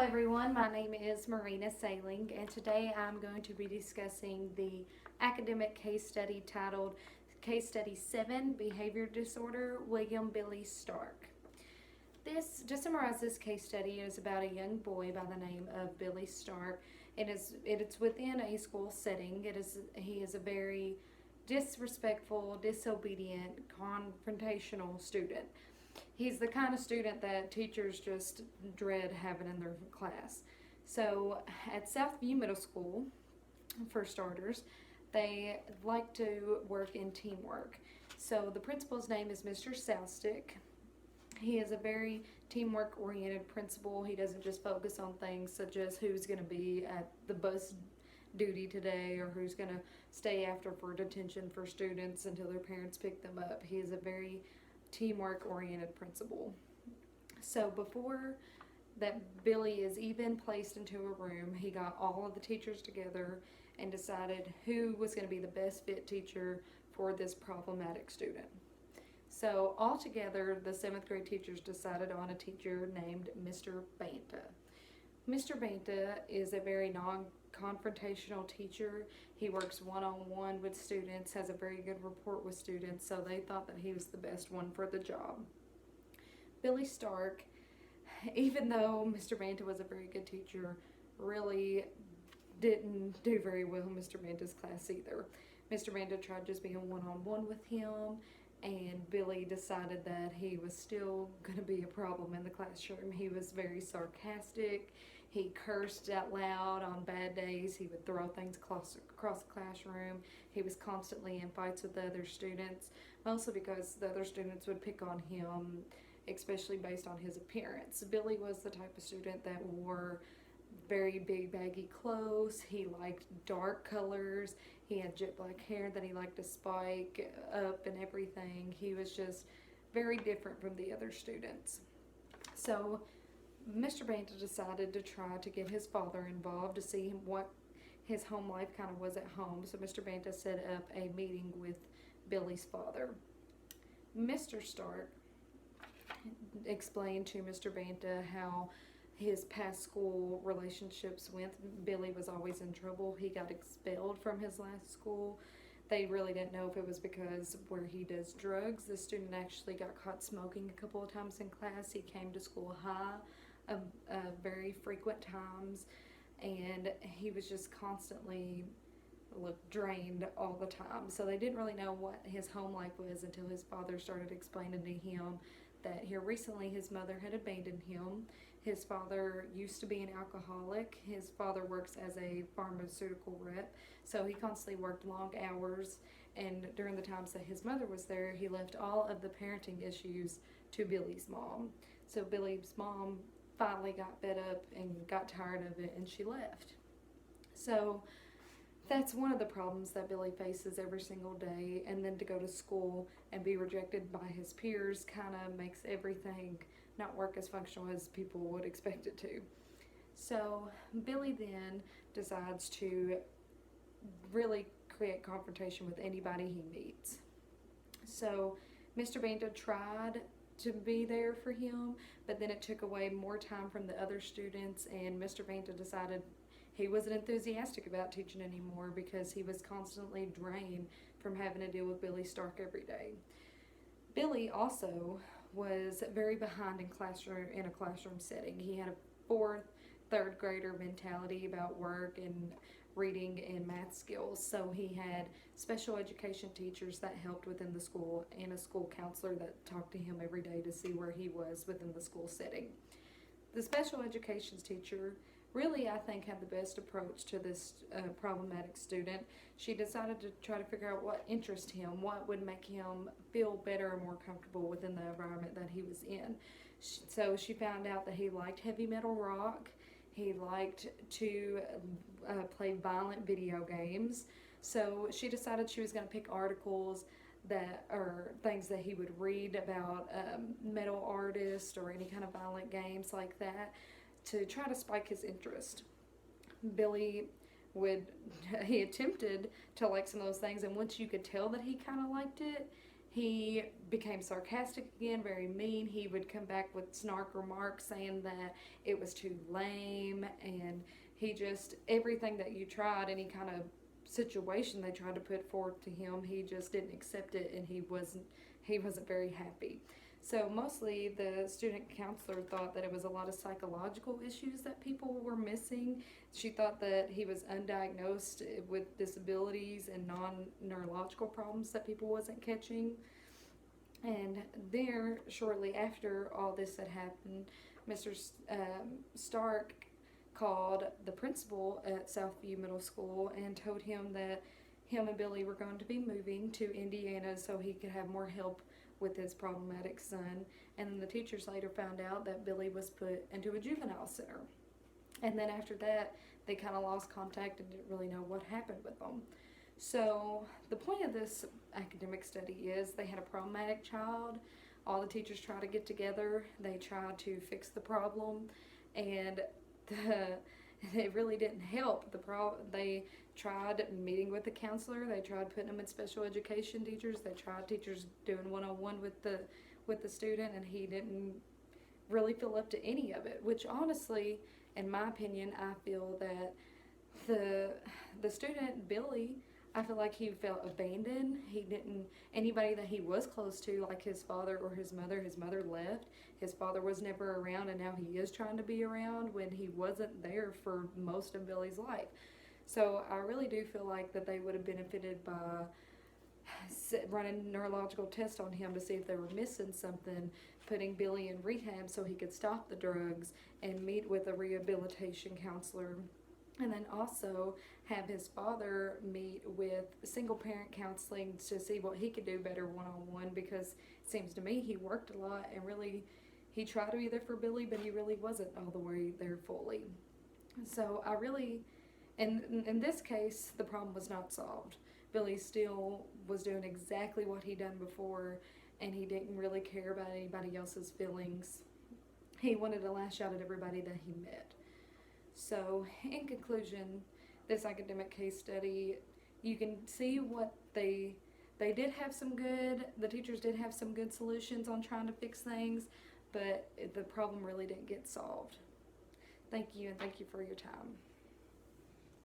everyone, my name is Marina Sailing, and today I'm going to be discussing the academic case study titled Case Study 7 Behavior Disorder, William Billy Stark. To summarize this case study, is about a young boy by the name of Billy Stark. It's within a school setting. He is a very disrespectful, disobedient, confrontational student. He's the kind of student that teachers just dread having in their class. So at Southview Middle School, for starters, they like to work in teamwork. So the principal's name is Mr. Southstick. He is a very teamwork oriented principal. He doesn't just focus on things such as who's going to be at the bus duty today or who's going to stay after for detention for students until their parents pick them up. He is a very teamwork oriented principal. So before that Billy is even placed into a room, he got all of the teachers together and decided who was going to be the best fit teacher for this problematic student. So altogether, the 7th grade teachers decided on a teacher named Mr. Banta. Mr. Banta is a very non-confrontational teacher. He works one-on-one with students, has a very good rapport with students, so they thought that he was the best one for the job. Billy Stark, even though Mr. Banta was a very good teacher, really didn't do very well in Mr. Banta's class either. Mr. Banta tried just being one-on-one with him, and Billy decided that he was still going to be a problem in the classroom. He was very sarcastic. He cursed out loud on bad days. He would throw things across the classroom. He was constantly in fights with the other students, mostly because the other students would pick on him, especially based on his appearance. Billy was the type of student that wore very big baggy clothes. He liked dark colors. He had jet black hair that he liked to spike up and everything. He was just very different from the other students. So Mr. Banta decided to try to get his father involved to see what his home life kind of was at home. So Mr. Banta set up a meeting with Billy's father. Mr. Stark explained to Mr. Banta how his past school relationships went. Billy was always in trouble. He got expelled from his last school. They really didn't know if it was because where he does drugs. The student actually got caught smoking a couple of times in class. He came to school high very frequent times, and he was just constantly drained all the time. So they didn't really know what his home life was until his father started explaining to him that here recently his mother had abandoned him. His father used to be an alcoholic. His father works as a pharmaceutical rep, so he constantly worked long hours, and during the times that his mother was there, he left all of the parenting issues to Billy's mom. So Billy's mom finally got fed up and got tired of it, and she left. So that's one of the problems that Billy faces every single day, and then to go to school and be rejected by his peers kind of makes everything not work as functional as people would expect it to. So Billy then decides to really create confrontation with anybody he meets. So Mr. Banta tried to be there for him, but then it took away more time from the other students, and Mr. Banta decided he wasn't enthusiastic about teaching anymore because he was constantly drained from having to deal with Billy Stark every day. Billy also was very behind in a classroom setting. He had a fourth, third grader mentality about work and reading and math skills. So he had special education teachers that helped within the school and a school counselor that talked to him every day to see where he was within the school setting. The special education teacher really, I think, had the best approach to this problematic student. She decided to try to figure out what interests him, what would make him feel better and more comfortable within the environment that he was in. So she found out that he liked heavy metal rock. He liked to play violent video games. So she decided she was going to pick articles that are things that he would read about metal artists or any kind of violent games like that, to try to spike his interest. Billy he attempted to like some of those things, and once you could tell that he kind of liked it, He became sarcastic again, very mean. He would come back with snark remarks saying that it was too lame, and he just, everything that you tried, any kind of situation they tried to put forth to him, he just didn't accept it, and he wasn't very happy. So mostly the student counselor thought that it was a lot of psychological issues that people were missing. She thought that he was undiagnosed with disabilities and non-neurological problems that people wasn't catching. And there, shortly after all this had happened, Mr. Stark called the principal at Southview Middle School and told him that him and Billy were going to be moving to Indiana so he could have more help with his problematic son. And then the teachers later found out that Billy was put into a juvenile center. And then after that, they kind of lost contact and didn't really know what happened with them. So the point of this academic study is they had a problematic child. All the teachers tried to get together. They tried to fix the problem, and it really didn't help. They tried meeting with the counselor. They tried putting them in special education teachers. They tried teachers doing one-on-one with the student, and he didn't really feel up to any of it. Which honestly, in my opinion, I feel that the student Billy, I feel like he felt abandoned. He didn't, anybody that he was close to, like his father or his mother left. His father was never around, and now he is trying to be around when he wasn't there for most of Billy's life. So I really do feel like that they would have benefited by running neurological tests on him to see if they were missing something, putting Billy in rehab so he could stop the drugs, and meet with a rehabilitation counselor. And then also have his father meet with single parent counseling to see what he could do better one-on-one, because it seems to me he worked a lot and really he tried to be there for Billy, but he really wasn't all the way there fully. So I really, in this case, the problem was not solved. Billy still was doing exactly what he'd done before, and he didn't really care about anybody else's feelings. He wanted to lash out at everybody that he met. So, in conclusion, this academic case study, you can see what they did have some good, the teachers did have some good solutions on trying to fix things, but the problem really didn't get solved. Thank you, and thank you for your time.